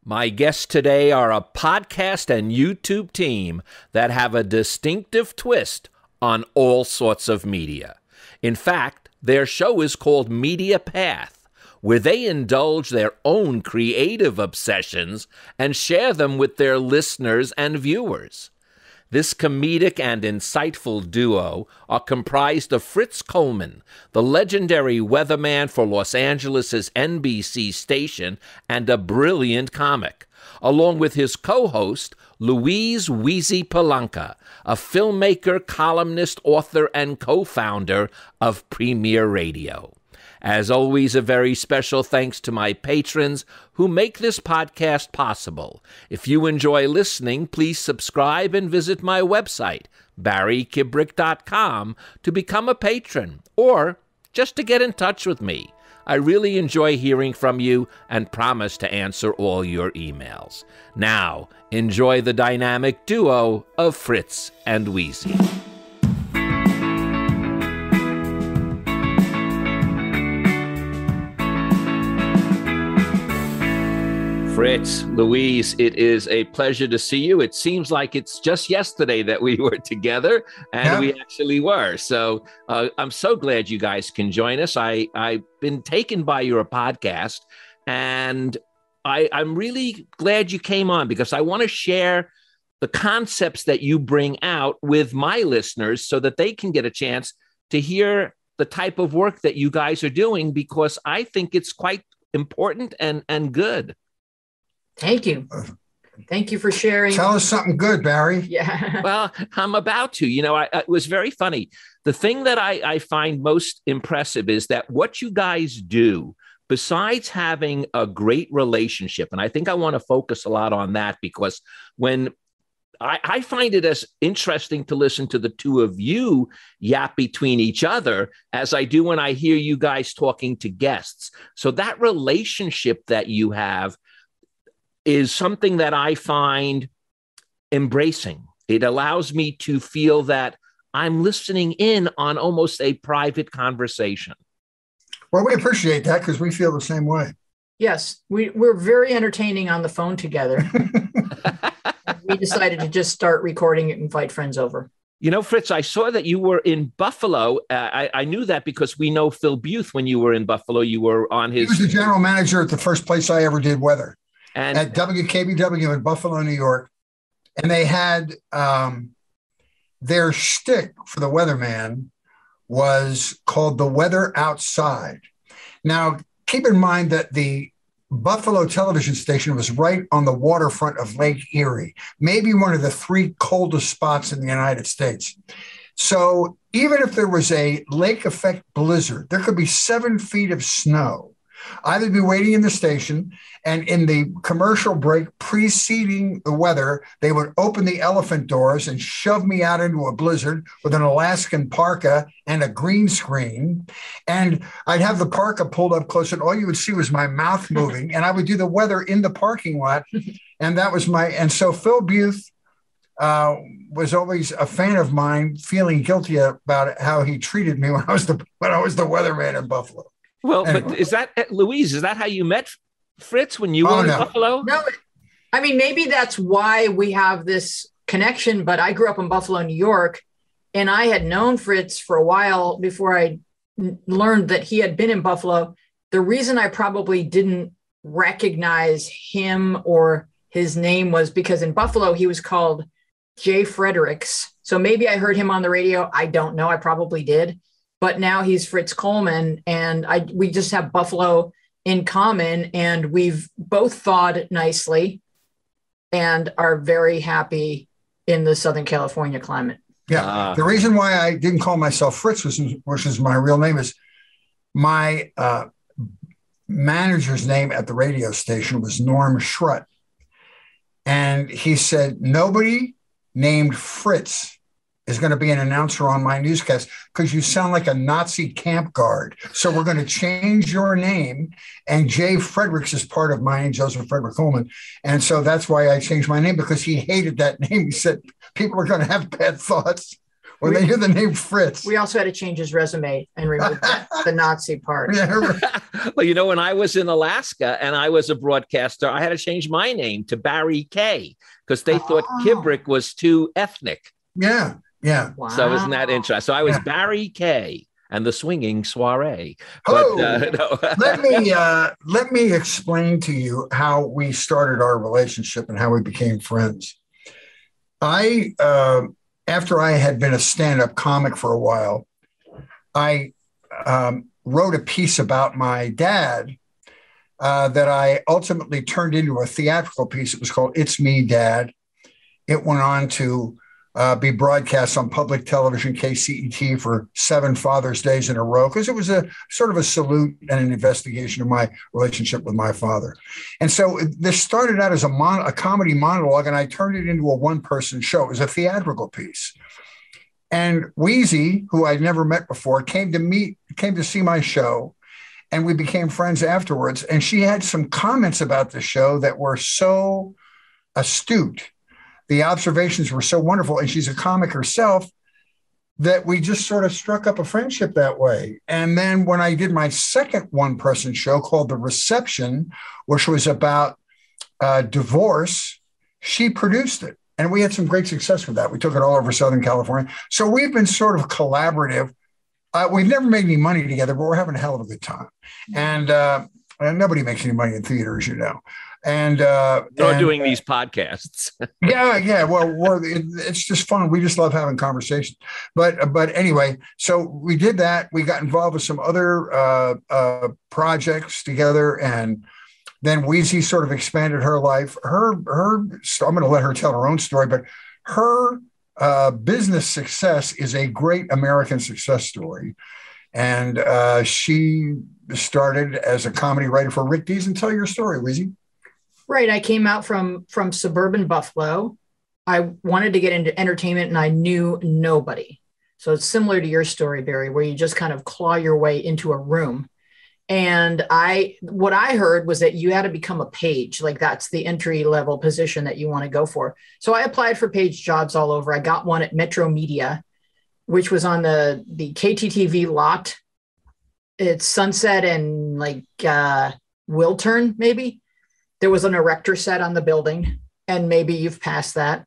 My guests today are a podcast and YouTube team that have a distinctive twist on all sorts of media. In fact, their show is called MediaPath, where they indulge their own creative obsessions and share them with their listeners and viewers. This comedic and insightful duo are comprised of Fritz Coleman, the legendary weatherman for Los Angeles' NBC station and a brilliant comic, along with his co-host, Louise Weezy Palanker, a filmmaker, columnist, author, and co-founder of Premier Radio. As always, a very special thanks to my patrons who make this podcast possible. If you enjoy listening, please subscribe and visit my website, barrykibrick.com, to become a patron or just to get in touch with me. I really enjoy hearing from you and promise to answer all your emails. Now, enjoy the dynamic duo of Fritz and Weezy. Fritz, Louise, it is a pleasure to see you. It seems like it's just yesterday that we were together, and we actually were. So I'm so glad you guys can join us. I've been taken by your podcast, and I'm really glad you came on because I want to share the concepts that you bring out with my listeners so that they can get a chance to hear the type of work that you guys are doing, because I think it's quite important and good. Thank you. Thank you for sharing. Tell us something good, Barry. Yeah. Well, I'm about to. You know, it was very funny. The thing that I find most impressive is that what you guys do, besides having a great relationship, and I think I want to focus a lot on that, because when I find it as interesting to listen to the two of you yap between each other as I do when I hear you guys talking to guests. So that relationship that you have is something that I find embracing. It allows me to feel that I'm listening in on almost a private conversation. Well, we appreciate that because we feel the same way. Yes, we're very entertaining on the phone together. We decided to just start recording it and invite friends over. You know, Fritz, I saw that you were in Buffalo. I knew that because we know Phil Buth. When you were in Buffalo, you were on his... He was the general manager at the first place I ever did weather. And at WKBW in Buffalo, New York. And they had their shtick for the weatherman was called The Weather Outside. Now, keep in mind that the Buffalo television station was right on the waterfront of Lake Erie, maybe one of the three coldest spots in the United States. So even if there was a lake effect blizzard, there could be 7 feet of snow. I would be waiting in the station, and in the commercial break preceding the weather, they would open the elephant doors and shove me out into a blizzard with an Alaskan parka and a green screen. And I'd have the parka pulled up close, and all you would see was my mouth moving, and I would do the weather in the parking lot. And that was and so Phil Buth was always a fan of mine, feeling guilty about how he treated me when I was the weatherman in Buffalo. Well, anyway. But is that, Louise, is that how you met Fritz when you were in Buffalo? No, I mean, maybe that's why we have this connection, but I grew up in Buffalo, New York, and I had known Fritz for a while before I learned that he had been in Buffalo. The reason I probably didn't recognize him or his name was because in Buffalo, he was called Jay Fredericks. So maybe I heard him on the radio. I don't know. I probably did. But now he's Fritz Coleman, and we just have Buffalo in common, and we've both thawed nicely and are very happy in the Southern California climate. Yeah. The reason why I didn't call myself Fritz, which is my real name, is my manager's name at the radio station was Norm Schrut. And he said, nobody named Fritz is going to be an announcer on my newscast because you sound like a Nazi camp guard. So we're going to change your name. And Jay Fredericks is part of mine, Joseph Frederick Coleman. And so that's why I changed my name, because he hated that name. He said, people are going to have bad thoughts when they hear the name Fritz. We also had to change his resume and remove the Nazi part. Well, when I was in Alaska and I was a broadcaster, I had to change my name to Barry K because they thought Kibrick was too ethnic. Yeah. Wow. So isn't that interesting? So I was Barry K and the Swinging Soiree. Let me explain to you how we started our relationship and how we became friends. After I had been a stand-up comic for a while, I wrote a piece about my dad that I ultimately turned into a theatrical piece. It was called It's Me, Dad. It went on to be broadcast on public television, KCET, for 7 Father's Days in a row, because it was a sort of a salute and an investigation of my relationship with my father. And so this started out as a comedy monologue, and I turned it into a one-person show. It was a theatrical piece. And Weezy, who I'd never met before, came to see my show, and we became friends afterwards. And she had some comments about the show that were so astute. The observations were so wonderful, and she's a comic herself, that we just sort of struck up a friendship that way. And then when I did my second one-person show called The Reception, which was about divorce, she produced it. And we had some great success with that. We took it all over Southern California. So we've been sort of collaborative. We've never made any money together, but we're having a hell of a good time. And nobody makes any money in theater, as you know. And doing these podcasts. yeah. Well, it's just fun. We just love having conversations. But anyway, so we did that. We got involved with some other projects together, and then Weezy sort of expanded her life. I'm going to let her tell her own story, but her business success is a great American success story. And she started as a comedy writer for Rick Dees. And tell your story, Weezy. Right. I came out from suburban Buffalo. I wanted to get into entertainment, and I knew nobody. So it's similar to your story, Barry, where you just kind of claw your way into a room. And what I heard was that you had to become a page, like that's the entry level position that you want to go for. So I applied for page jobs all over. I got one at Metro Media, which was on the KTTV lot. It's Sunset and like Wiltern, maybe. There was an erector set on the building, and maybe you've passed that.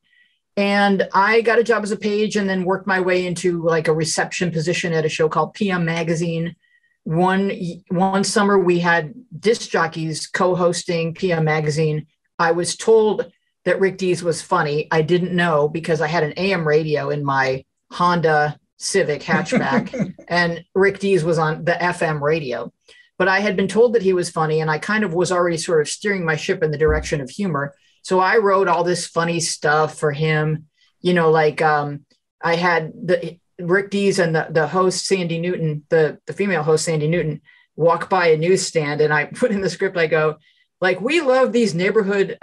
And I got a job as a page, and then worked my way into like a reception position at a show called PM Magazine. One summer we had disc jockeys co-hosting PM Magazine. I was told that Rick Dees was funny. I didn't know because I had an AM radio in my Honda Civic hatchback, and Rick Dees was on the FM radio. But I had been told that he was funny, and I kind of was already sort of steering my ship in the direction of humor. So I wrote all this funny stuff for him, like I had the Rick Dees and the host, Sandy Newton, the female host, Sandy Newton, walk by a newsstand, and I put in the script, I go, like, we love these neighborhood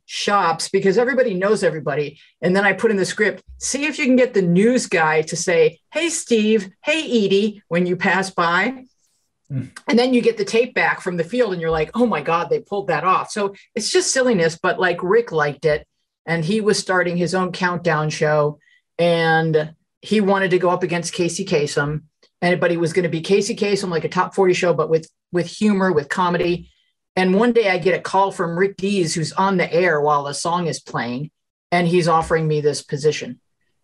shops because everybody knows everybody. And then I put in the script, see if you can get the news guy to say, hey, Steve, hey, Edie, when you pass by. And then you get the tape back from the field, and you're like, oh my God, they pulled that off. So it's just silliness, but like Rick liked it, and he was starting his own countdown show, and he wanted to go up against Casey Kasem, but he was going to be Casey Kasem, like a top 40 show, but with humor, with comedy. And one day I get a call from Rick Dees, who's on the air while the song is playing, and he's offering me this position.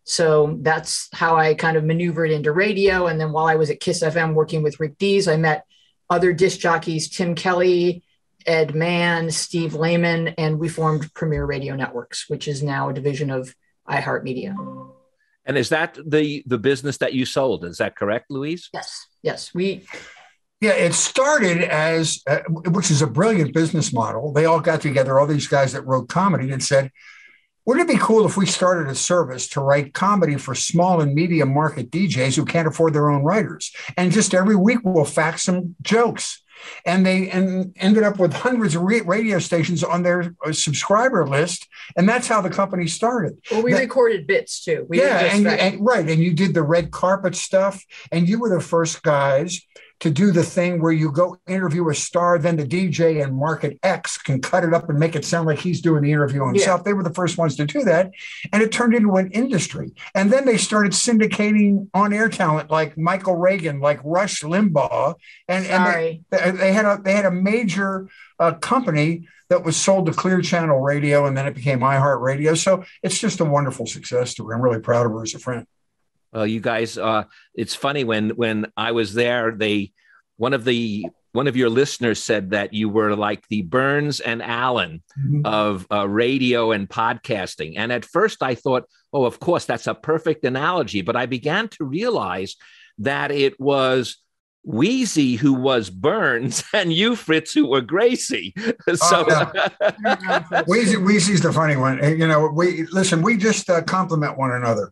So that's how I kind of maneuvered into radio. And then while I was at Kiss FM working with Rick Dees, I met other disc jockeys, Tim Kelly, Ed Mann, Steve Lehman, and we formed Premier Radio Networks, which is now a division of iHeartMedia. And is that the business that you sold? Is that correct, Louise? Yes. Yeah, it started as, which is a brilliant business model. They all got together, all these guys that wrote comedy, and said, wouldn't it be cool if we started a service to write comedy for small and medium market DJs who can't afford their own writers? And just every week we'll fax some jokes. And they ended up with hundreds of radio stations on their subscriber list. And that's how the company started. Well, we recorded bits too. And you did the red carpet stuff. And you were the first guys to do the thing where you go interview a star, then the DJ and Market X can cut it up and make it sound like he's doing the interview himself. Yeah. They were the first ones to do that. And it turned into an industry. And then they started syndicating on-air talent like Michael Reagan, like Rush Limbaugh. And they had a major company that was sold to Clear Channel Radio, and then it became iHeartRadio. So it's just a wonderful success story. I'm really proud of her as a friend. Well, you guys, it's funny when I was there, one of your listeners said that you were like the Burns and Allen of radio and podcasting. And at first I thought, oh, of course, that's a perfect analogy. But I began to realize that it was Weezy who was Burns and you, Fritz, who were Gracie. So Weezy's the funny one. You know, we just compliment one another.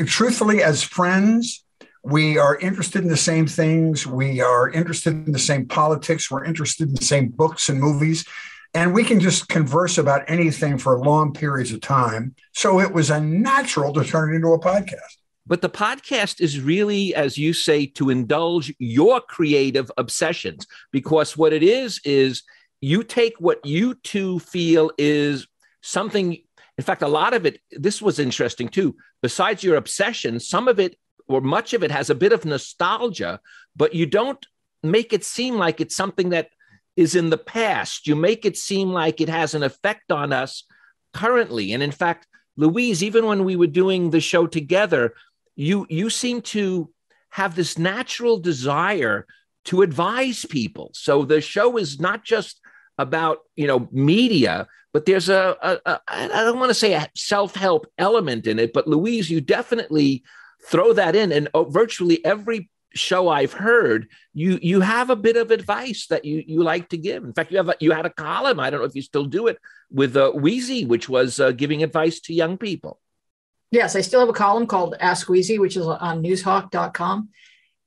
Truthfully, as friends, we are interested in the same things. We are interested in the same politics. We're interested in the same books and movies. And we can just converse about anything for long periods of time. So it was a natural to turn it into a podcast. But the podcast is really, as you say, to indulge your creative obsessions, because what it is you take what you two feel is something. In fact, a lot of it, this was interesting too. Besides your obsession, some of it or much of it has a bit of nostalgia, but you don't make it seem like it's something that is in the past. You make it seem like it has an effect on us currently. And in fact, Louise, even when we were doing the show together, you seem to have this natural desire to advise people. So the show is not just about, media, but there's I don't want to say a self-help element in it, but Louise, you definitely throw that in. And virtually every show I've heard, you have a bit of advice that you like to give. In fact, you had a column, I don't know if you still do it, with Weezy, which was giving advice to young people. Yes, I still have a column called Ask Weezy, which is on newshawk.com.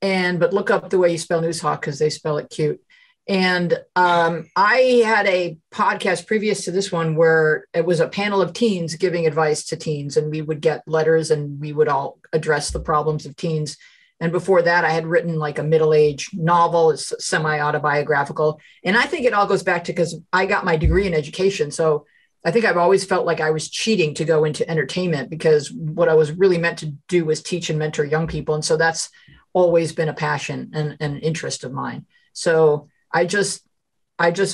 But look up the way you spell Newshawk because they spell it cute. And I had a podcast previous to this one where it was a panel of teens giving advice to teens, and we would get letters and we would all address the problems of teens. And before that, I had written like a middle-aged novel. It's semi-autobiographical. And I think it all goes back to because I got my degree in education. So I think I've always felt like I was cheating to go into entertainment because what I was really meant to do was teach and mentor young people. And so that's always been a passion and an interest of mine. So I just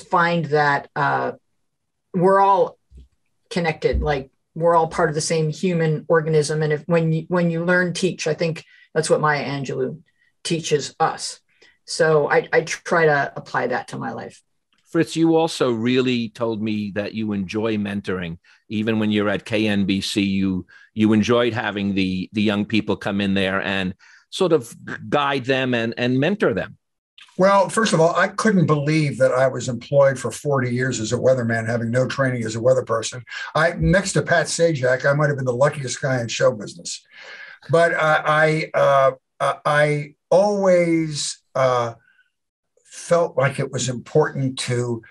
find that we're all connected, like we're all part of the same human organism. And when you learn, teach, I think that's what Maya Angelou teaches us. So I try to apply that to my life. Fritz, you also really told me that you enjoy mentoring. Even when you're at KNBC, you enjoyed having the young people come in there and sort of guide them and mentor them. Well, first of all, I couldn't believe that I was employed for 40 years as a weatherman, having no training as a weather person. Next to Pat Sajak, I might have been the luckiest guy in show business. But I always felt like it was important to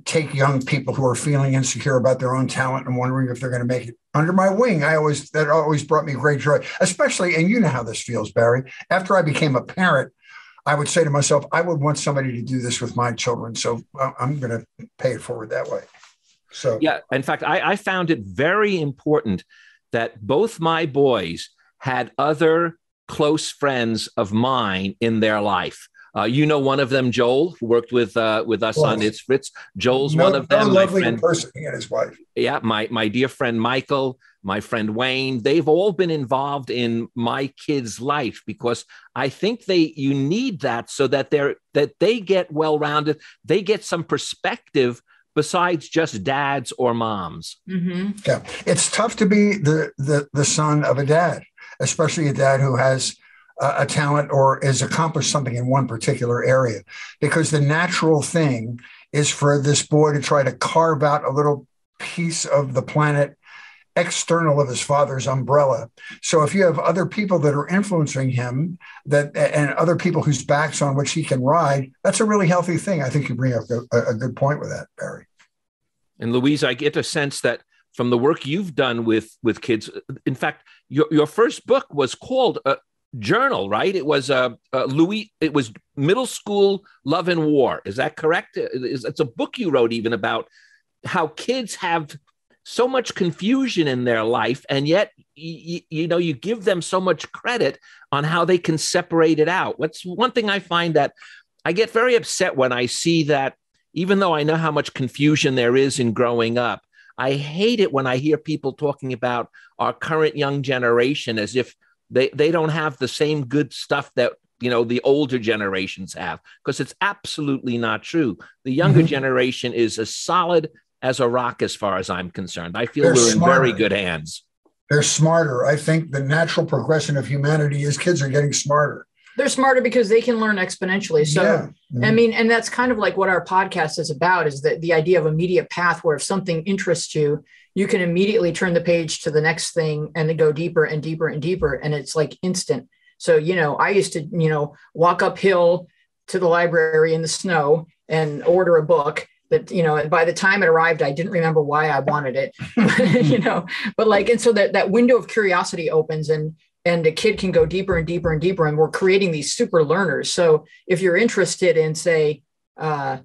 take young people who are feeling insecure about their own talent and wondering if they're going to make it under my wing. That always brought me great joy, especially, and you know how this feels, Barry. After I became a parent, I would say to myself, I would want somebody to do this with my children. So I'm going to pay it forward that way. So, yeah, in fact, I found it very important that both my boys had other close friends of mine in their life. One of them, Joel, who worked with us on It's Fritz. Joel's one of them. My friend, person and his wife. Yeah, my dear friend Michael, my friend Wayne. They've all been involved in my kids' life because I think you need that so that they get well-rounded. They get some perspective besides just dads or moms. Mm-hmm. Yeah, it's tough to be the son of a dad, especially a dad who has a talent or has accomplished something in one particular area, because the natural thing is for this boy to try to carve out a little piece of the planet external of his father's umbrella. So if you have other people that are influencing him and other people whose backs on which he can ride, that's a really healthy thing. I think you bring up a good point with that, Barry. And Louise, I get a sense that from the work you've done with kids, in fact, your first book was called journal, right? It was Louis. It was Middle School Love and War. Is that correct? It's a book you wrote even about how kids have so much confusion in their life, and yet you give them so much credit on how they can separate it out. What's one thing I find that I get very upset when I see that, even though I know how much confusion there is in growing up, I hate it when I hear people talking about our current young generation as if they don't have the same good stuff that the older generations have, because it's absolutely not true. The younger generation is as solid as a rock as far as I'm concerned. I feel we're in very good hands. They're smarter. I think the natural progression of humanity is kids are getting smarter. They're smarter because they can learn exponentially. So, I mean, and that's kind of like what our podcast is about, is that the idea of a media path where if something interests you, you can immediately turn the page to the next thing and then go deeper and deeper and deeper. And it's like instant. So, I used to, walk uphill to the library in the snow and order a book that, by the time it arrived, I didn't remember why I wanted it, but and so that window of curiosity opens and a kid can go deeper and deeper and deeper. And we're creating these super learners. So if you're interested in, say, a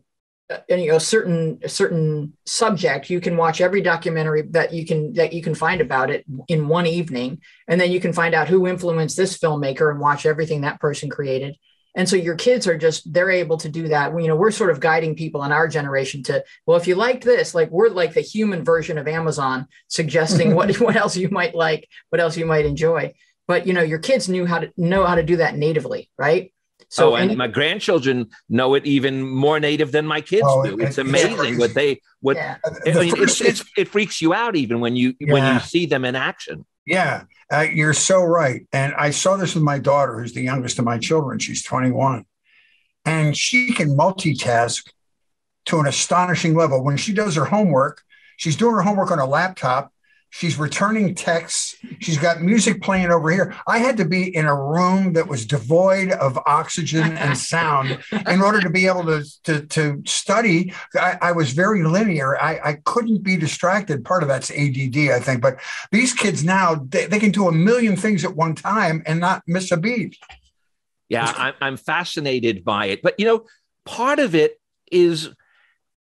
certain subject, you can watch every documentary that you can find about it in one evening. And then you can find out who influenced this filmmaker and watch everything that person created. And so your kids they're able to do that. We're sort of guiding people in our generation to, well, if you liked this, like we're like the human version of Amazon, suggesting what else you might like, what else you might enjoy. But, your kids know how to do that natively, right? So, and my grandchildren know it even more native than my kids do. It's amazing it freaks you out even when you see them in action. Yeah, you're so right. And I saw this with my daughter, who's the youngest of my children. She's 21. And she can multitask to an astonishing level. When she does her homework, she's doing her homework on a laptop. She's returning texts. She's got music playing over here. I had to be in a room that was devoid of oxygen and sound in order to be able to study. I was very linear. I couldn't be distracted. Part of that's ADD, I think. But these kids now, they can do a million things at one time and not miss a beat. Yeah, I'm fascinated by it. But, part of it is,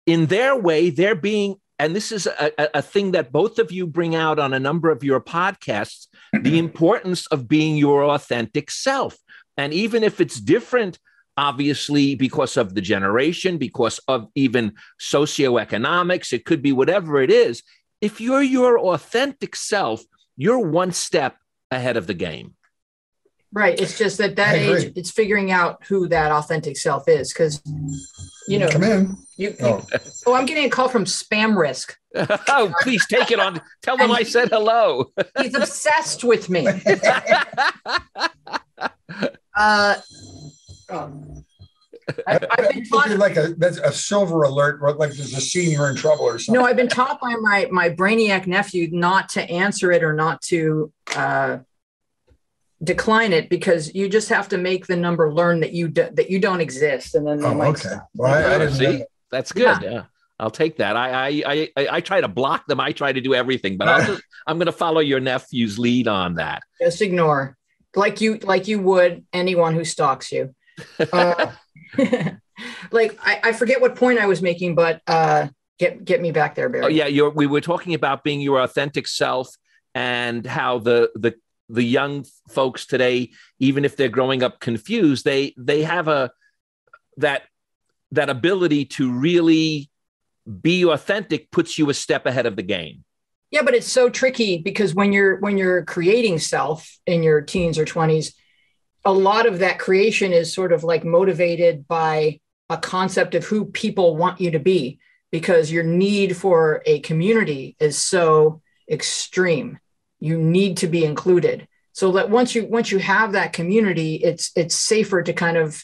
in their way, they're being, and this is a thing that both of you bring out on a number of your podcasts, the importance of being your authentic self. And even if it's different, obviously, because of the generation, because of even socioeconomics, it could be whatever it is. If you're your authentic self, you're one step ahead of the game. Right. It's just that age, it's figuring out who that authentic self is. Because, come in. I'm getting a call from Spam Risk. Oh, please take it on. Tell them I said hello. He's obsessed with me. I've been taught, like that's a silver alert, like there's a senior in trouble or something. No, I've been taught by my brainiac nephew not to answer it or not to decline it, because you just have to make the number learn that you don't exist, and then they might stop. Well, I didn't see. That's good. Yeah, I'll take that. I try to block them. I try to do everything, but I'm going to follow your nephew's lead on that. Just ignore, like you would anyone who stalks you. Like I forget what point I was making, but get me back there, Barry. Oh yeah, we were talking about being your authentic self and how the young folks today, even if they're growing up confused, they have that ability to really be authentic, puts you a step ahead of the game. Yeah, but it's so tricky because when you're creating self in your teens or 20s, a lot of that creation is sort of like motivated by a concept of who people want you to be, because your need for a community is so extreme. You need to be included. So that once you have that community, it's safer to kind of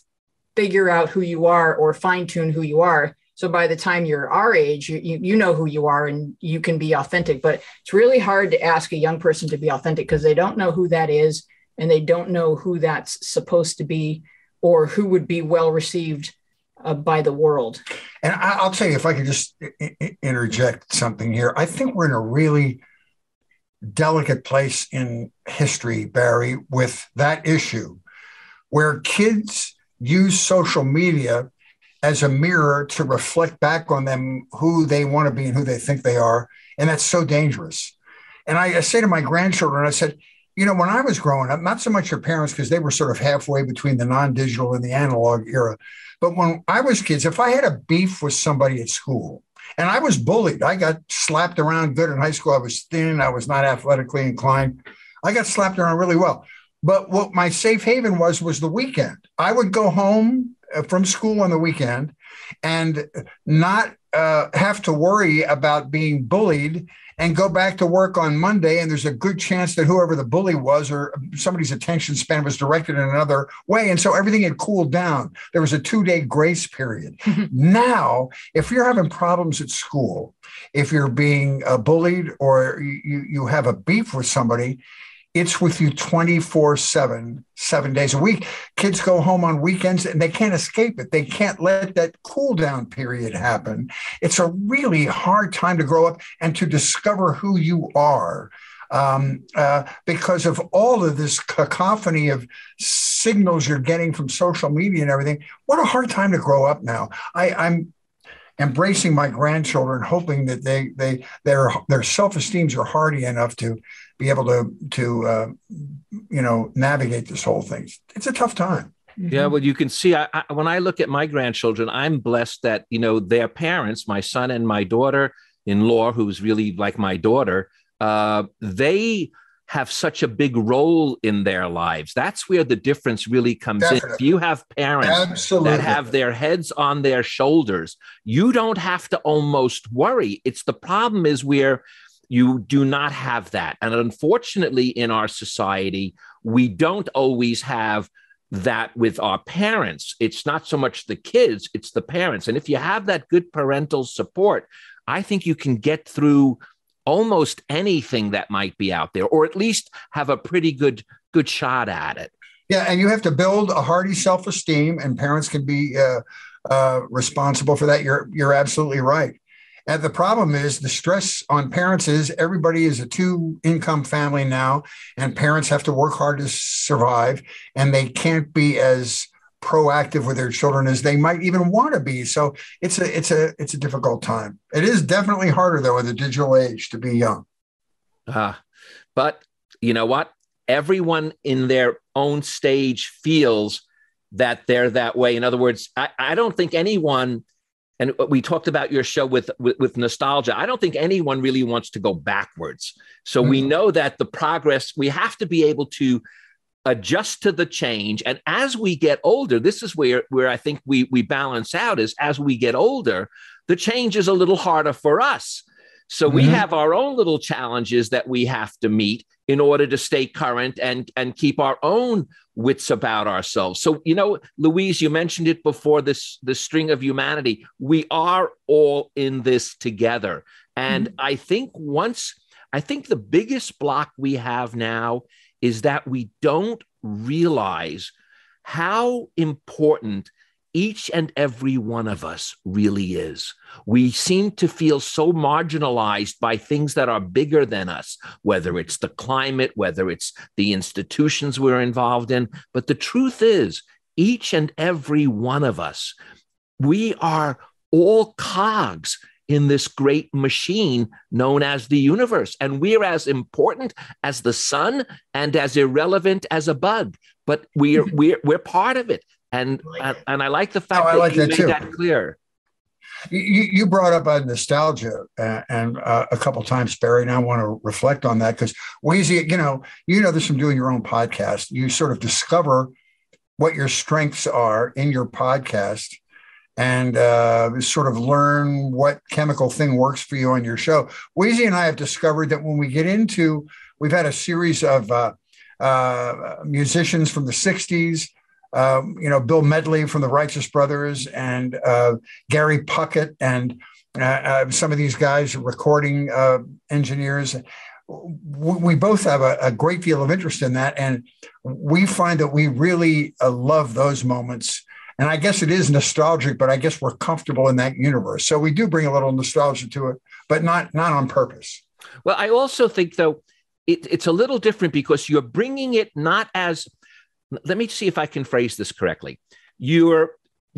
figure out who you are or fine tune who you are. So by the time you're our age, you know who you are and you can be authentic. But it's really hard to ask a young person to be authentic because they don't know who that is and they don't know who that's supposed to be or who would be well received by the world. And I'll tell you, if I could just interject something here, I think we're in a really delicate place in history, Barry, with that issue, where kids use social media as a mirror to reflect back on them who they want to be and who they think they are. And that's so dangerous. And I say to my grandchildren, I said, you know, when I was growing up, not so much your parents, because they were sort of halfway between the non-digital and the analog era. But when I was kids, if I had a beef with somebody at school, and I was bullied, I got slapped around good in high school. I was thin. I was not athletically inclined. I got slapped around really well. But what my safe haven was the weekend. I would go home from school on the weekend and not have to worry about being bullied and go back to work on Monday. And there's a good chance that whoever the bully was or somebody's attention span was directed in another way. And so everything had cooled down. There was a 2-day grace period. Now, if you're having problems at school, if you're being bullied or you have a beef with somebody, it's with you 24/7, 7 days a week. Kids go home on weekends and they can't escape it. They can't let that cool down period happen. It's a really hard time to grow up and to discover who you are because of all of this cacophony of signals you're getting from social media and everything. What a hard time to grow up now. I'm embracing my grandchildren, hoping that their self-esteems are hardy enough to be able to navigate this whole thing. It's a tough time. Yeah, well, you can see when I look at my grandchildren, I'm blessed that, you know, their parents, my son and my daughter-in-law, who's really like my daughter, they have such a big role in their lives. That's where the difference really comes in. If you have parents that have their heads on their shoulders, you don't have to almost worry. It's the problem is where you do not have that. And unfortunately, in our society, we don't always have that with our parents. It's not so much the kids, it's the parents. And if you have that good parental support, I think you can get through almost anything that might be out there, or at least have a pretty good shot at it. Yeah, and you have to build a hearty self-esteem, and parents can be responsible for that. You're absolutely right. And the problem is the stress on parents is everybody is a 2-income family now, and parents have to work hard to survive, and they can't be as proactive with their children as they might even want to be. So it's a difficult time. It is definitely harder, though, in the digital age to be young. But you know what? Everyone in their own stage feels that they're that way. In other words, I don't think anyone, and we talked about your show with nostalgia, I don't think anyone really wants to go backwards. So we know that the progress, we have to be able to adjust to the change. And as we get older, this is where I think we balance out, is as we get older, the change is a little harder for us. So we have our own little challenges that we have to meet in order to stay current and keep our own wits about ourselves. So, you know, Louise, you mentioned it before, the string of humanity. We are all in this together. And I think the biggest block we have now is that we don't realize how important each and every one of us really is. We seem to feel so marginalized by things that are bigger than us, whether it's the climate, whether it's the institutions we're involved in. But the truth is, each and every one of us, we are all cogs in this great machine known as the universe. And we're as important as the sun and as irrelevant as a bug, but we're part of it. And I like the fact that you made that clear. You brought up nostalgia and a couple of times, Barry, and I want to reflect on that because Weezy, you know this from doing your own podcast. You sort of discover what your strengths are in your podcast and sort of learn what chemical thing works for you on your show. Weezy and I have discovered that when we get into, we've had a series of musicians from the 60s, Bill Medley from the Righteous Brothers and Gary Puckett and some of these guys, recording engineers. We both have a great deal of interest in that. And we find that we really love those moments. And I guess it is nostalgic, but I guess we're comfortable in that universe. So we do bring a little nostalgia to it, but not on purpose. Well, I also think, though, it's a little different because you're bringing it not as, let me see if I can phrase this correctly. You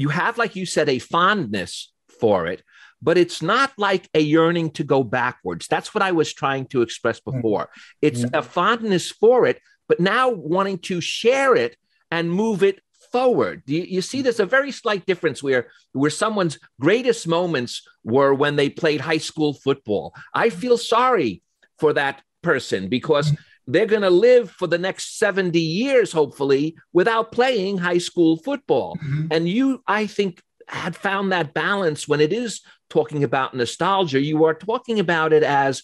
have, like you said, a fondness for it, but it's not like a yearning to go backwards. That's what I was trying to express before. It's a fondness for it, but now wanting to share it and move it forward. You see, there's a very slight difference where someone's greatest moments were when they played high school football. I feel sorry for that person because they're going to live for the next 70 years, hopefully, without playing high school football. And you, I think, had found that balance when it is talking about nostalgia. You are talking about it as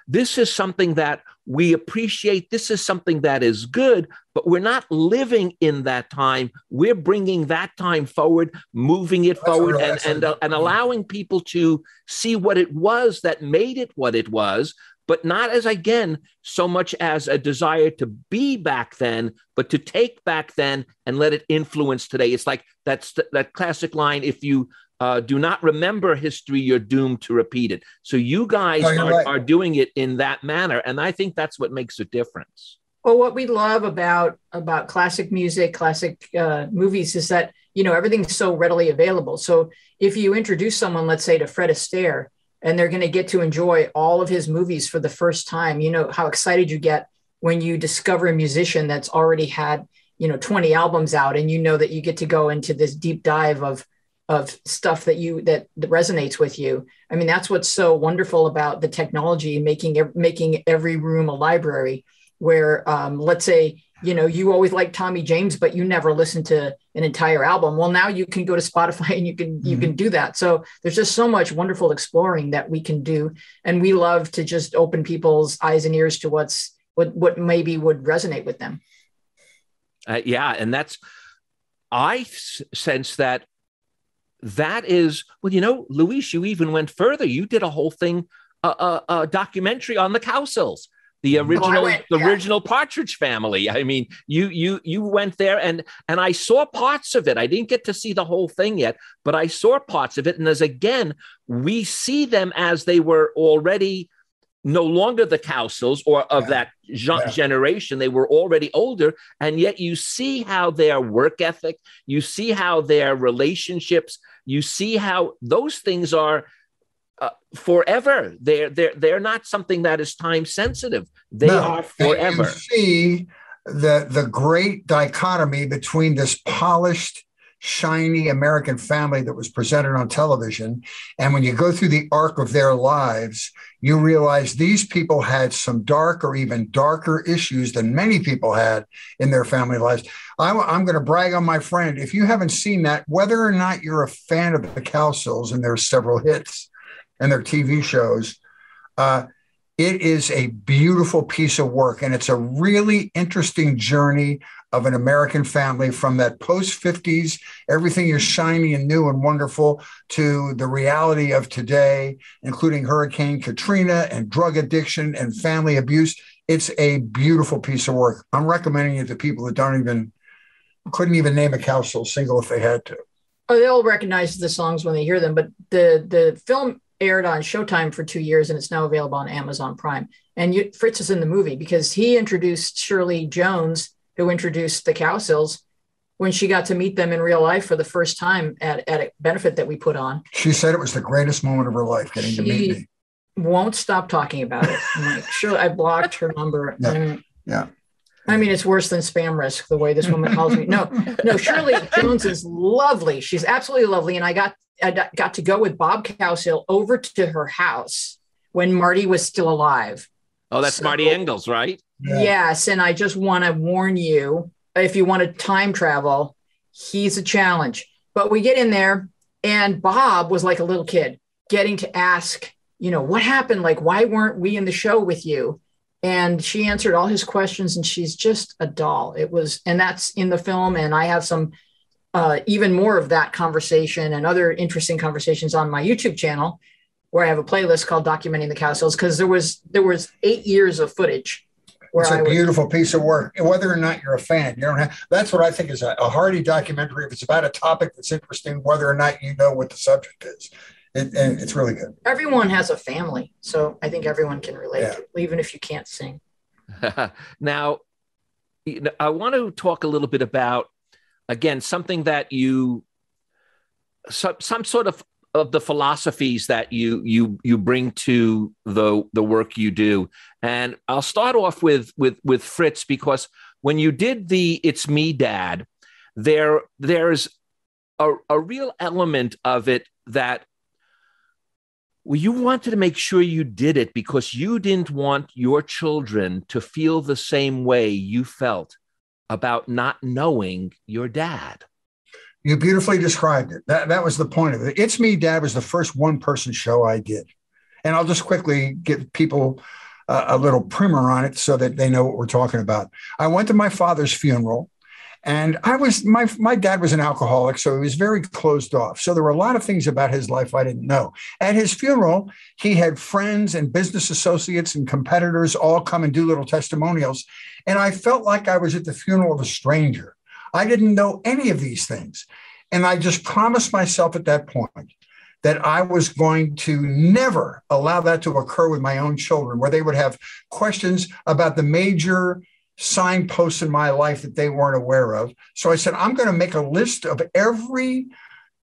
this is something that we appreciate. This is something that is good, but we're not living in that time. We're bringing that time forward, moving it forward, and allowing people to see what it was that made it what it was, but not as, again, so much as a desire to be back then, but to take back then and let it influence today. It's like that classic line, if you do not remember history, you're doomed to repeat it. So you guys are doing it in that manner. And I think that's what makes a difference. Well, what we love about classic music, classic movies is that, everything's so readily available. So if you introduce someone, let's say, to Fred Astaire, and they're going to get to enjoy all of his movies for the first time, how excited you get when you discover a musician that's already had, 20 albums out, and that you get to go into this deep dive of stuff that resonates with you. I mean, that's what's so wonderful about the technology, making every room a library where, let's say, you always liked Tommy James, but you never listened to an entire album. Well, now you can go to Spotify and you can do that. So there's just so much wonderful exploring that we can do. And we love to just open people's eyes and ears to what maybe would resonate with them. And I sense that is, Louise, you even went further. You did a whole thing, a documentary on the Cowsills, the original Partridge Family. I mean, you went there and I saw parts of it. I didn't get to see the whole thing yet, but I saw parts of it. And again, we see them as they were already no longer the Cowsills or of that generation. They were already older. And yet you see how their work ethic, you see how their relationships, you see how those things are forever. They're not something that is time sensitive. They are forever. And you see the great dichotomy between this polished, shiny American family that was presented on television. And when you go through the arc of their lives, you realize these people had some dark or even darker issues than many people had in their family lives. I'm going to brag on my friend. If you haven't seen that, whether or not you're a fan of the Cowsills, and there's several hits and their TV shows, it is a beautiful piece of work. And it's a really interesting journey of an American family from that post-50s, everything is shiny and new and wonderful, to the reality of today, including Hurricane Katrina and drug addiction and family abuse. It's a beautiful piece of work. I'm recommending it to people that couldn't even name a Cowsill single if they had to. Oh, they'll recognize the songs when they hear them, but the film aired on Showtime for 2 years, and it's now available on Amazon Prime. And Fritz is in the movie because he introduced Shirley Jones, who introduced the Cowsills, when she got to meet them in real life for the first time at a benefit that we put on. She said it was the greatest moment of her life, getting to meet me. Won't stop talking about it. I'm like, sure, I blocked her number. Yeah. I mean, it's worse than spam risk, the way this woman calls me. No, Shirley Jones is lovely. She's absolutely lovely. And I got to go with Bob Cowsill over to her house when Marty was still alive. Oh, that's Marty Engels, right? Yeah. Yes. And I just want to warn you, if you want to time travel, he's a challenge. But we get in there and Bob was like a little kid getting to ask, what happened? Like, why weren't we in the show with you? And she answered all his questions, and she's just a doll. And that's in the film. And I have some even more of that conversation and other interesting conversations on my YouTube channel, where I have a playlist called Documenting the Cowsills, because there was 8 years of footage. It's a beautiful piece of work. And whether or not you're a fan, that's what I think is a hearty documentary. If it's about a topic that's interesting, whether or not you know what the subject is. And it's really good. Everyone has a family, so I think everyone can relate, even if you can't sing. Now, I want to talk a little bit about, again, something that some sort of the philosophies that you bring to the work you do. And I'll start off with Fritz, because when you did the It's Me, Dad, there's a real element of it that you wanted to make sure you did it because you didn't want your children to feel the same way you felt about not knowing your dad. You beautifully described it. That was the point of it. It's Me, Dad was the first one-person show I did. And I'll just quickly give people a little primer on it so that they know what we're talking about. I went to my father's funeral, and my dad was an alcoholic, so he was very closed off. So there were a lot of things about his life I didn't know. At his funeral, he had friends and business associates and competitors all come and do little testimonials. And I felt like I was at the funeral of a stranger. I didn't know any of these things. And I just promised myself at that point that I was going to never allow that to occur with my own children, where they would have questions about the major signposts in my life that they weren't aware of. So I said, I'm going to make a list of every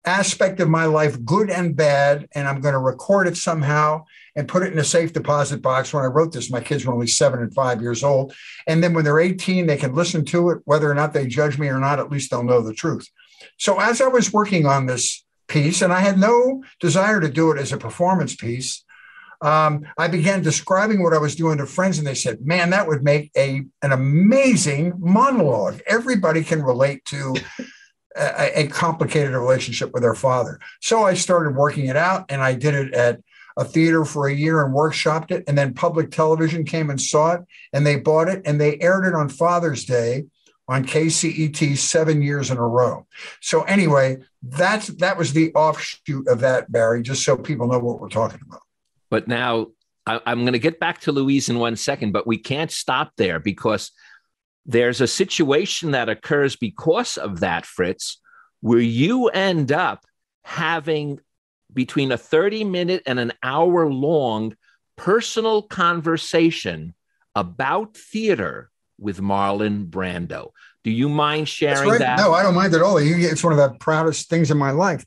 aspect of my life, good and bad, and I'm going to record it somehow and put it in a safe deposit box. When I wrote this, my kids were only 7 and 5 years old. And then when they're 18, they can listen to it, whether or not they judge me or not, at least they'll know the truth. So as I was working on this piece, and I had no desire to do it as a performance piece, I began describing what I was doing to friends, and they said, man, that would make an amazing monologue. Everybody can relate to a complicated relationship with their father. So I started working it out, and I did it at a theater for a year and workshopped it. And then public television came and saw it, and they bought it, and they aired it on Father's Day on KCET 7 years in a row. So anyway, that was the offshoot of that, Barry, just so people know what we're talking about. But now I'm going to get back to Louise in 1 second, but we can't stop there because there's a situation that occurs because of that, Fritz, where you end up having between a 30-minute and an hour-long personal conversation about theater with Marlon Brando. Do you mind sharing that? No, I don't mind at all. It's one of the proudest things in my life.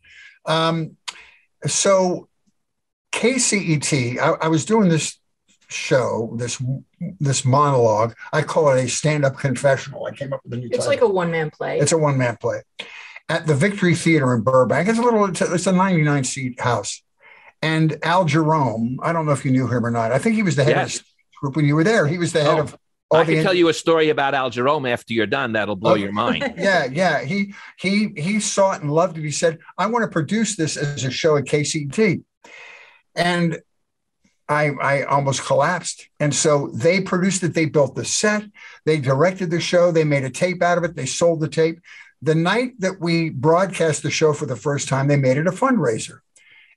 So KCET, I was doing this show, this monologue. I call it a stand-up confessional. I came up with a new title. It's like a one-man play. It's a one-man play at the Victory Theater in Burbank. It's a 99-seat house. And Al Jerome, I don't know if you knew him or not. I think he was the head of the group when you were there. He was the head of all I can tell you a story about Al Jerome after you're done. That'll blow your mind. Yeah. He saw it and loved it. He said, I want to produce this as a show at KCET. And I almost collapsed. And so they produced it. They built the set. They directed the show. They made a tape out of it. They sold the tape. The night that we broadcast the show for the first time, they made it a fundraiser.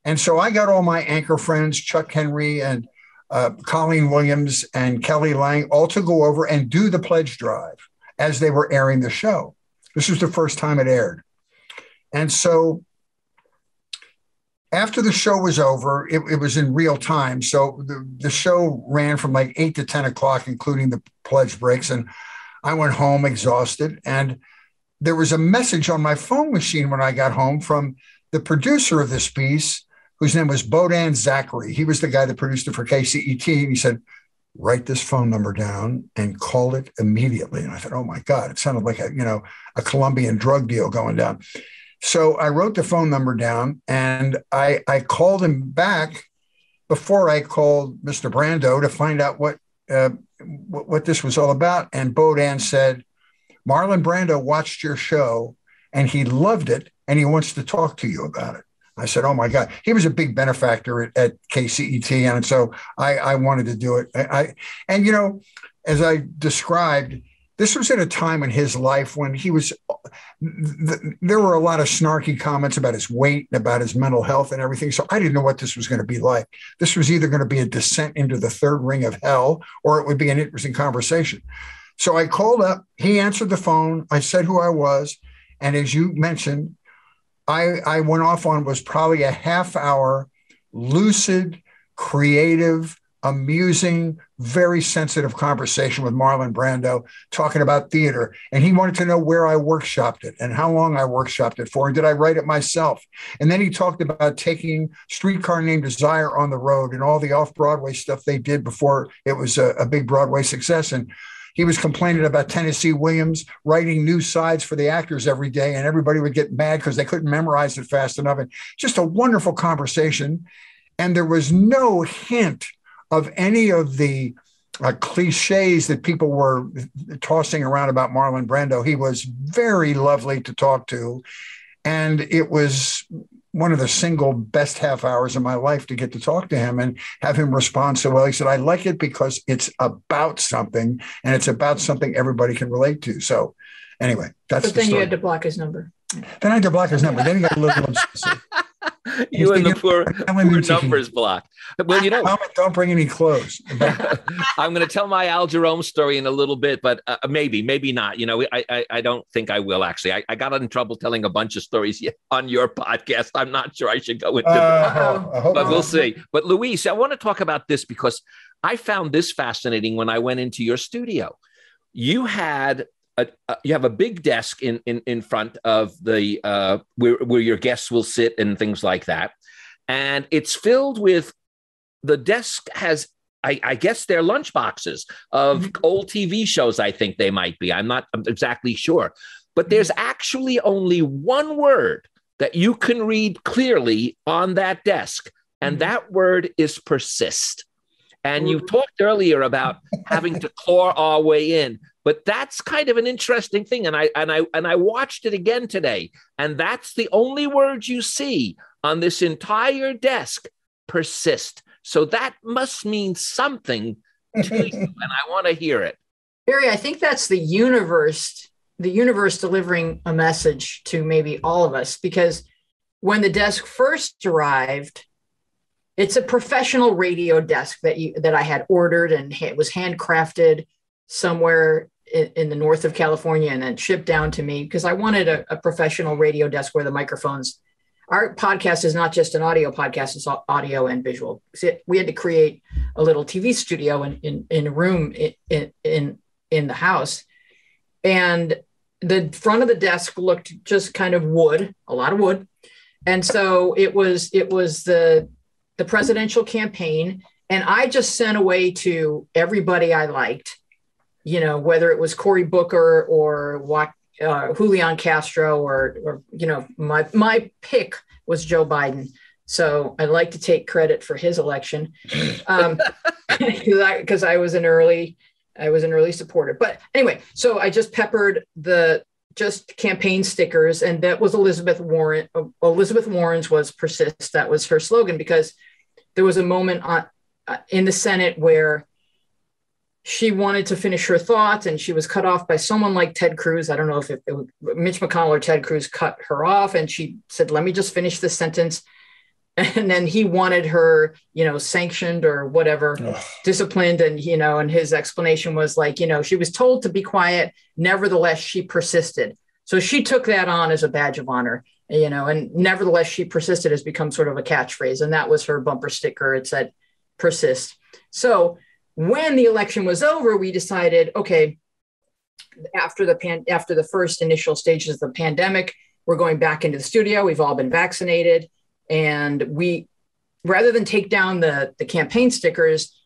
And so I got all my anchor friends, Chuck Henry and Colleen Williams and Kelly Lang, all to go over and do the pledge drive as they were airing the show. This was the first time it aired. And so after the show was over, it was in real time. So the show ran from like 8 to 10 o'clock, including the pledge breaks. And I went home exhausted. And there was a message on my phone machine when I got home from the producer of this piece, whose name was Bodan Zachary. He was the guy that produced it for KCET. And he said, write this phone number down and call it immediately. And I thought, oh my God, it sounded like a Colombian drug deal going down. So I wrote the phone number down, and I called him back before I called Mr. Brando to find out what this was all about. And Bodan said, Marlon Brando watched your show and he loved it and he wants to talk to you about it. I said, oh my God. He was a big benefactor at KCET. And so I wanted to do it. As I described, this was at a time in his life when there were a lot of snarky comments about his weight and about his mental health and everything. So I didn't know what this was going to be like. This was either going to be a descent into the third ring of hell, or it would be an interesting conversation. So I called up, he answered the phone. I said who I was. And as you mentioned, I went off on was probably a half-hour lucid, creative, amusing, very sensitive conversation with Marlon Brando talking about theater. And he wanted to know where I workshopped it and how long I workshopped it for. And did I write it myself? And then he talked about taking Streetcar Named Desire on the road and all the off-Broadway stuff they did before it was a big Broadway success. And he was complaining about Tennessee Williams writing new sides for the actors every day, and everybody would get mad because they couldn't memorize it fast enough. And just a wonderful conversation. And there was no hint of any of the cliches that people were tossing around about Marlon Brando. He was very lovely to talk to. And it was one of the single best half hours of my life to get to talk to him and have him respond so well. He said, I like it because it's about something, and it's about something everybody can relate to. So anyway, that's But then you had to block his number. Then I had to block his number. Then he got a little obsessive. You and the poor numbers block. Well, don't bring any clothes. I'm going to tell my Al Jerome story in a little bit, but maybe not. I don't think I will, actually. I got in trouble telling a bunch of stories on your podcast. I'm not sure I should go into them, but we'll see. But Louise, I want to talk about this because I found this fascinating when I went into your studio. You had you have a big desk in front of the where your guests will sit and things like that, and it's filled with. The desk has, I guess, they're lunch boxes of old TV shows. I think they might be. I'm not exactly sure, but there's actually only one word that you can read clearly on that desk, and that word is persist. And you talked earlier about having to claw our way in. But that's kind of an interesting thing. And I watched it again today. And that's the only word you see on this entire desk, persist. So that must mean something to you. And I want to hear it. Barry, I think that's the universe delivering a message to maybe all of us. Because when the desk first arrived, it's a professional radio desk that I had ordered, and it was handcrafted somewhere in the north of California and then shipped down to me because I wanted a professional radio desk where the microphones. Our podcast is not just an audio podcast; it's audio and visual. We had to create a little TV studio in a room in the house, and the front of the desk looked just kind of wood, a lot of wood, and so it was the presidential campaign, and I just sent away to everybody I liked. Whether it was Cory Booker or Julian Castro or my pick was Joe Biden. So I'd like to take credit for his election because I was an early supporter. But anyway, so I just peppered just campaign stickers, and that was Elizabeth Warren. Elizabeth Warren's was persist. That was her slogan, because there was a moment in the Senate where she wanted to finish her thoughts, and she was cut off by someone like Ted Cruz. I don't know if it was Mitch McConnell or Ted Cruz cut her off, and she said, let me just finish this sentence. And then he wanted her, sanctioned or whatever, disciplined. And, and his explanation was like, she was told to be quiet. Nevertheless, she persisted. So she took that on as a badge of honor, and nevertheless, she persisted has become sort of a catchphrase. And that was her bumper sticker. It said, persist. So when the election was over, we decided, okay, after the first initial stages of the pandemic, we're going back into the studio. We've all been vaccinated. And we, rather than take down the campaign stickers,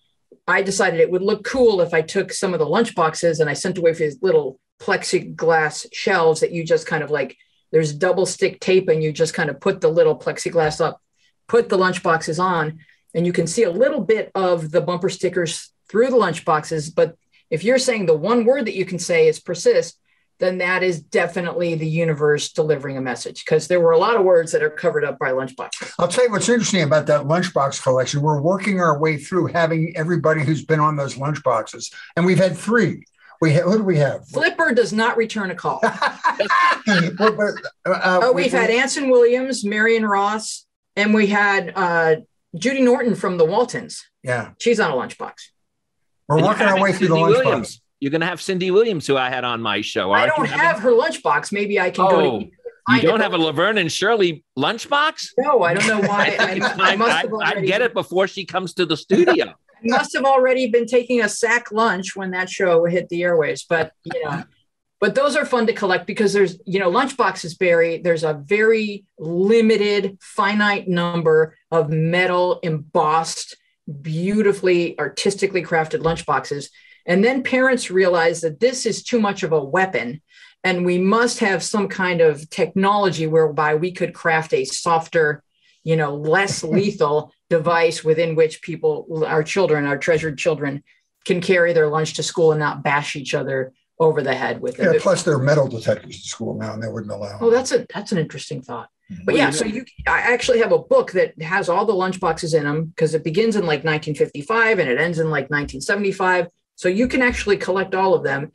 I decided it would look cool if I took some of the lunch boxes and I sent away for these little plexiglass shelves that you just kind of like, there's double stick tape, and you just kind of put the little plexiglass up, put the lunch boxes on, and you can see a little bit of the bumper stickers through the lunch boxes. But if you're saying the one word that you can say is persist, then that is definitely the universe delivering a message, because there were a lot of words that are covered up by lunchboxes. I'll tell you what's interesting about that lunchbox collection. We're working our way through having everybody who's been on those lunchboxes, and we've had 3. Who do we have? Flipper does not return a call. We've had Anson Williams, Marion Ross, and we had Judy Norton from the Waltons. Yeah. She's on a lunchbox. We're working our way through the lunchbox. You're going to have Cindy Williams, who I had on my show. I don't have her lunchbox. Maybe I can go to. You don't have a Laverne and Shirley lunchbox? No, I don't know why. I get it before she comes to the studio. You must have already been taking a sack lunch when that show hit the airwaves. But, but those are fun to collect because there's, lunchboxes, Barry, there's a very limited, finite number of metal embossed, beautifully artistically crafted lunchboxes. And then parents realize that this is too much of a weapon and we must have some kind of technology whereby we could craft a softer, less lethal device within which people, our children, our treasured children, can carry their lunch to school and not bash each other over the head with it. Yeah, plus there are metal detectors at school now and they wouldn't allow them. Oh, that's an interesting thought. But yeah, so I actually have a book that has all the lunchboxes in them because it begins in like 1955 and it ends in like 1975. So you can actually collect all of them.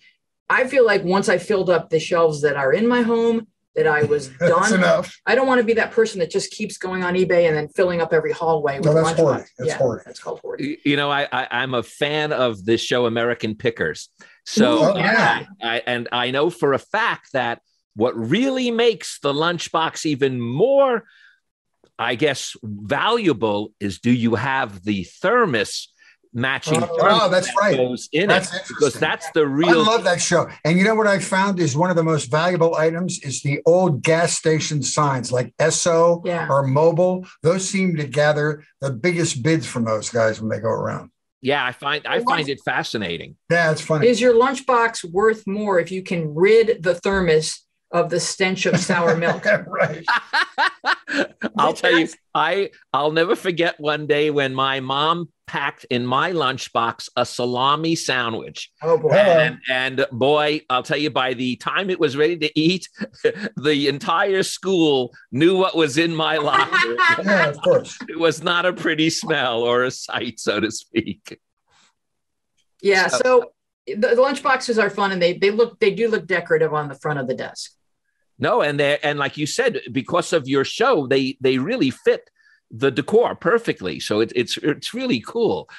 I feel like once I filled up the shelves that are in my home, that I was done. That's enough. I don't want to be that person that just keeps going on eBay and then filling up every hallway with that's hoarding. That's hoarding. That's called hoarding. I'm a fan of this show, American Pickers. So I know for a fact that what really makes the lunchbox even more, I guess, valuable is do you have the thermos matching? Oh, that's right. Because that's the real. I love that show. And you know what I found is one of the most valuable items is the old gas station signs like Esso or Mobil. Those seem to gather the biggest bids from those guys when they go around. Yeah, I find it fascinating. Yeah, it's funny. Is your lunchbox worth more if you can rid the thermos of the stench of sour milk? Right. I'll tell you, I'll never forget one day when my mom packed in my lunchbox a salami sandwich. Oh boy. And boy, I'll tell you, by the time it was ready to eat, the entire school knew what was in my locker. Yeah, of course. It was not a pretty smell or a sight, so to speak. Yeah, so the lunchboxes are fun and they do look decorative on the front of the desk. No, and like you said, because of your show, they really fit the decor perfectly. So it's really cool.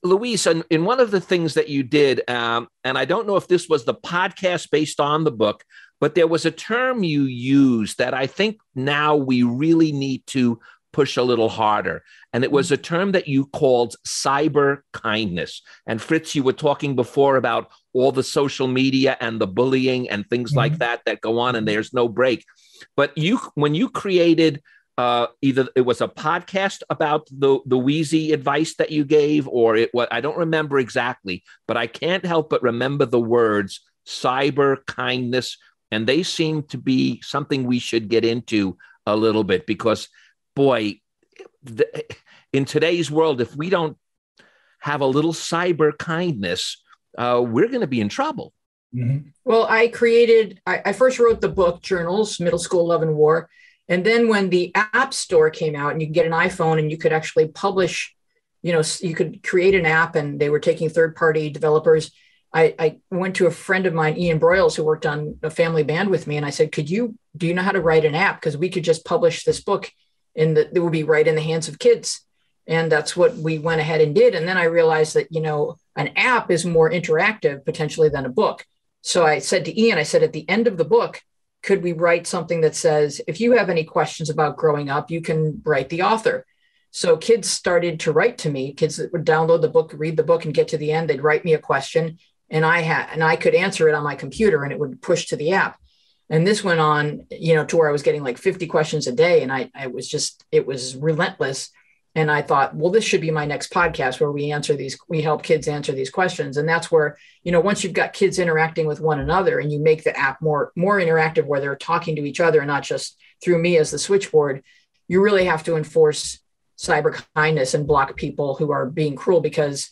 Louise, in one of the things that you did, and I don't know if this was the podcast based on the book, but there was a term you used that I think now we really need to push a little harder. And it was a term that you called cyber kindness. And Fritz, you were talking before about all the social media and the bullying and things like that go on, and there's no break. But when you created either it was a podcast about the Weezy advice that you gave, or I don't remember exactly, but I can't help but remember the words cyber kindness. And they seem to be something we should get into a little bit because, boy, in today's world, if we don't have a little cyber kindness, we're going to be in trouble. Mm-hmm. Well, I first wrote the book Journals, Middle School Love and War. And then when the App Store came out and you could get an iPhone and you could actually publish, you could create an app and they were taking third-party developers. I went to a friend of mine, Ian Broyles, who worked on a family band with me. And I said, do you know how to write an app? Because we could just publish this book it would be right in the hands of kids. And that's what we went ahead and did. And then I realized that, an app is more interactive potentially than a book. So I said to Ian, at the end of the book, could we write something that says, if you have any questions about growing up, you can write the author. So kids started to write to me. Kids that would download the book, read the book and get to the end, they'd write me a question and I could answer it on my computer and it would push to the app. And this went on, to where I was getting like 50 questions a day. And it was relentless. And I thought, well, this should be my next podcast where we help kids answer these questions. And that's where, once you've got kids interacting with one another and you make the app more interactive where they're talking to each other and not just through me as the switchboard, you really have to enforce cyber kindness and block people who are being cruel, because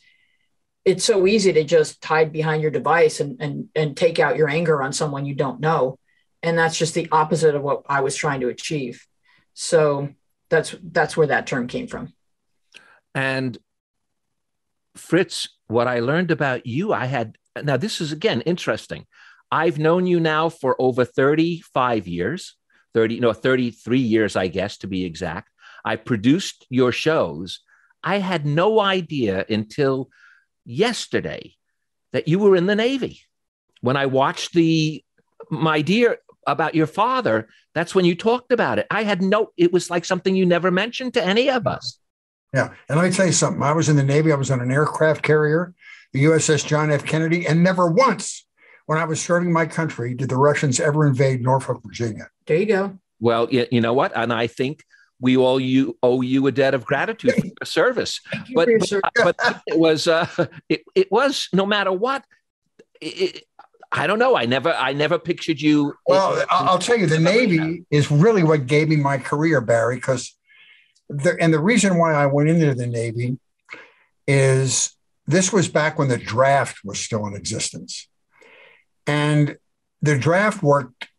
it's so easy to just hide behind your device and take out your anger on someone you don't know. And that's just the opposite of what I was trying to achieve. So that's where that term came from. And Fritz, what I learned about you, now this is again interesting. I've known you now for over 35 years, 33 years, I guess, to be exact. I produced your shows. I had no idea until yesterday that you were in the Navy. When I watched My Dear about your father, that's when you talked about it. It was like something you never mentioned to any of us. Yeah. And let me tell you something. I was in the Navy. I was on an aircraft carrier, the USS John F. Kennedy, and never once when I was serving my country did the Russians ever invade Norfolk, Virginia. There you go. Well, you know what? And I think we all owe you a debt of gratitude for your service. But it was no matter what. I don't know. I never pictured you. Well, I'll tell you, the Navy is really what gave me my career, Barry, because the reason why I went into the Navy is this was back when the draft was still in existence. And the draft worked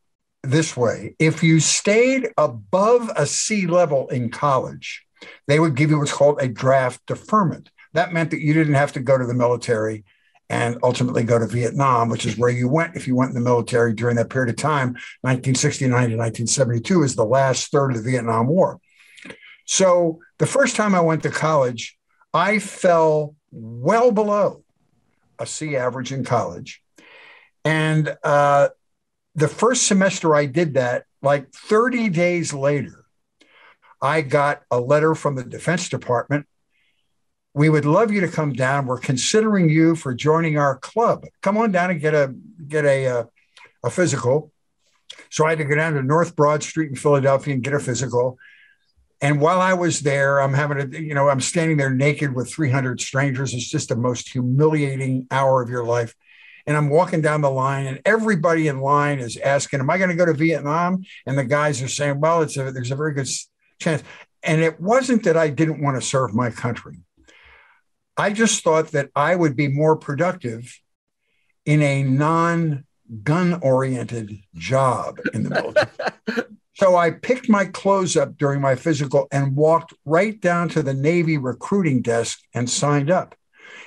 this way. If you stayed above a sea level in college, they would give you what's called a draft deferment. That meant that you didn't have to go to the military and ultimately go to Vietnam, which is where you went if you went in the military during that period of time. 1969 to 1972 is the last third of the Vietnam War. So the first time I went to college, I fell well below a C average in college. And the first semester I did that, like 30 days later, I got a letter from the Defense Department. We would love you to come down. We're considering you for joining our club. Come on down and get a physical. So I had to go down to North Broad Street in Philadelphia and get a physical. And while I was there, I'm standing there naked with 300 strangers. It's just the most humiliating hour of your life. And I'm walking down the line, and everybody in line is asking, am I going to go to Vietnam? And the guys are saying, well, there's a very good chance. And it wasn't that I didn't want to serve my country. I just thought that I would be more productive in a non-gun oriented job in the military. So I picked my clothes up during my physical and walked right down to the Navy recruiting desk and signed up.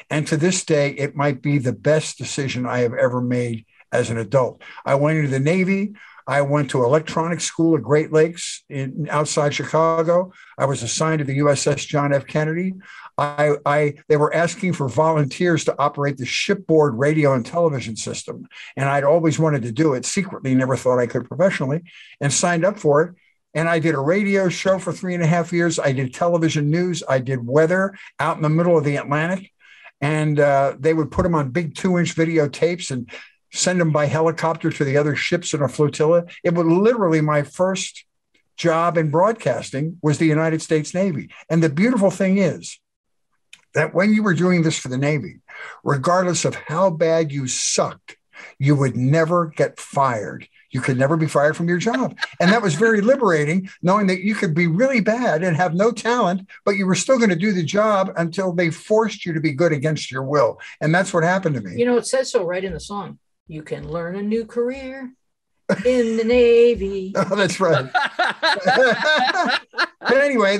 And to this day, it might be the best decision I have ever made as an adult. I went into the Navy. I went to electronics school at Great Lakes outside Chicago. I was assigned to the USS John F. Kennedy. They were asking for volunteers to operate the shipboard radio and television system. And I'd always wanted to do it secretly, never thought I could professionally, and signed up for it. And I did a radio show for 3.5 years. I did television news. I did weather out in the middle of the Atlantic. And they would put them on big 2-inch videotapes and send them by helicopter to the other ships in a flotilla. It was literally my first job in broadcasting was the United States Navy. And the beautiful thing is that when you were doing this for the Navy, regardless of how bad you sucked, you would never get fired. You could never be fired from your job. And that was very liberating, knowing that you could be really bad and have no talent, but you were still going to do the job until they forced you to be good against your will. And that's what happened to me. You know, it says so right in the song. You can learn a new career in the Navy. Oh, that's right. But anyway,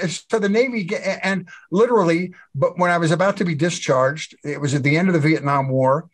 so the Navy, and literally, but when I was about to be discharged, it was at the end of the Vietnam War.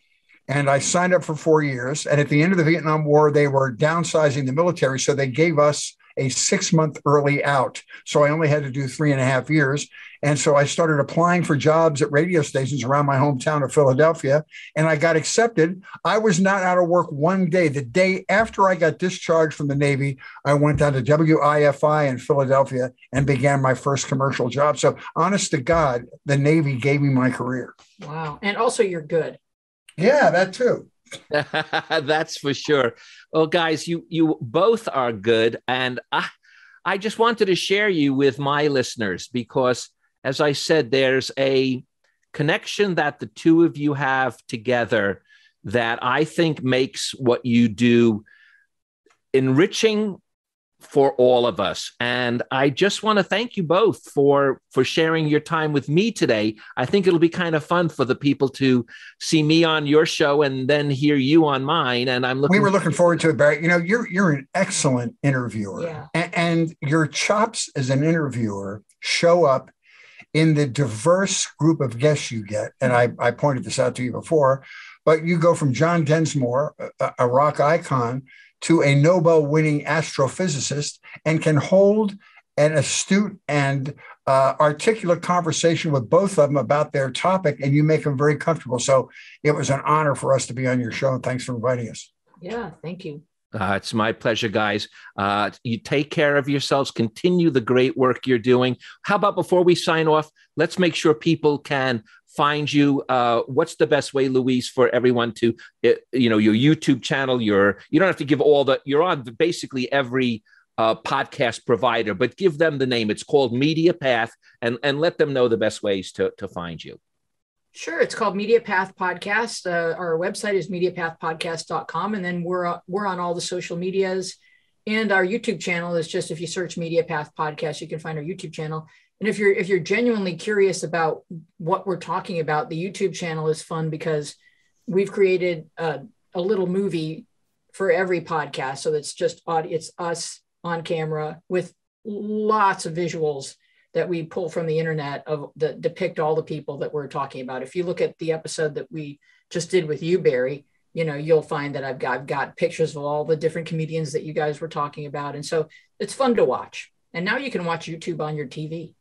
And I signed up for 4 years. And at the end of the Vietnam War, they were downsizing the military. So they gave us a 6-month early out. So I only had to do 3.5 years. And so I started applying for jobs at radio stations around my hometown of Philadelphia. And I got accepted. I was not out of work one day. The day after I got discharged from the Navy, I went down to WIFI in Philadelphia and began my first commercial job. So honest to God, the Navy gave me my career. Wow. And also you're good. Yeah, that too. That's for sure. Well, guys, you both are good. And I just wanted to share you with my listeners because, as I said, there's a connection that the two of you have together that I think makes what you do enriching for all of us. And I just want to thank you both for sharing your time with me today. I think it'll be kind of fun for the people to see me on your show and then hear you on mine. And we were looking forward to it, Barry. You know, you're an excellent interviewer. Yeah. And your chops as an interviewer show up in the diverse group of guests you get. And I pointed this out to you before, but you go from John Densmore, a rock icon, to a Nobel-winning astrophysicist and can hold an astute and articulate conversation with both of them about their topic, and you make them very comfortable. So it was an honor for us to be on your show, and thanks for inviting us. Yeah, thank you. It's my pleasure, guys. You take care of yourselves. Continue the great work you're doing. How about before we sign off, let's make sure people can find you. What's the best way, Louise, for everyone to, your YouTube channel, you don't have to give you're on basically every podcast provider, but give them the name. It's called MediaPath, and let them know the best ways to find you. Sure. It's called MediaPath Podcast. Our website is mediapathpodcast.com. And then we're on all the social medias. And our YouTube channel is just, if you search MediaPath Podcast, you can find our YouTube channel. And if you're genuinely curious about what we're talking about, the YouTube channel is fun because we've created a little movie for every podcast. So it's just it's us on camera with lots of visuals that we pull from the internet that depict all the people that we're talking about. If you look at the episode that we just did with you, Barry, you'll find that I've got pictures of all the different comedians that you guys were talking about. And so it's fun to watch. And now you can watch YouTube on your TV.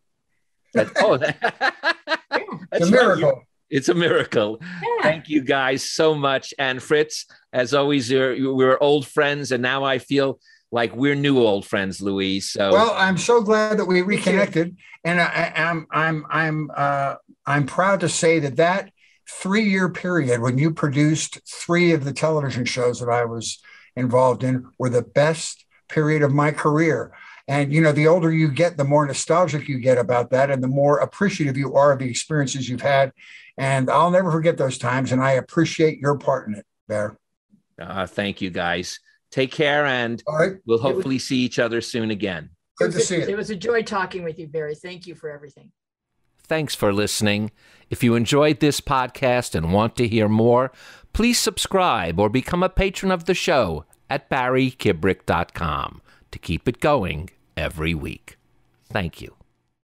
It's a miracle. Right. It's a miracle. Yeah. Thank you guys so much. And Fritz, as always, we're old friends. And now I feel like we're new old friends, Louise. So, well, I'm so glad that we reconnected, and I'm proud to say that 3-year period when you produced 3 of the television shows that I was involved in were the best period of my career. And the older you get, the more nostalgic you get about that, and the more appreciative you are of the experiences you've had. And I'll never forget those times, and I appreciate your part in it, Bear. Thank you, guys. Take care, and we'll hopefully see each other soon again. Good to see you. It was a joy talking with you, Barry. Thank you for everything. Thanks for listening. If you enjoyed this podcast and want to hear more, please subscribe or become a patron of the show at barrykibrick.com to keep it going every week. Thank you.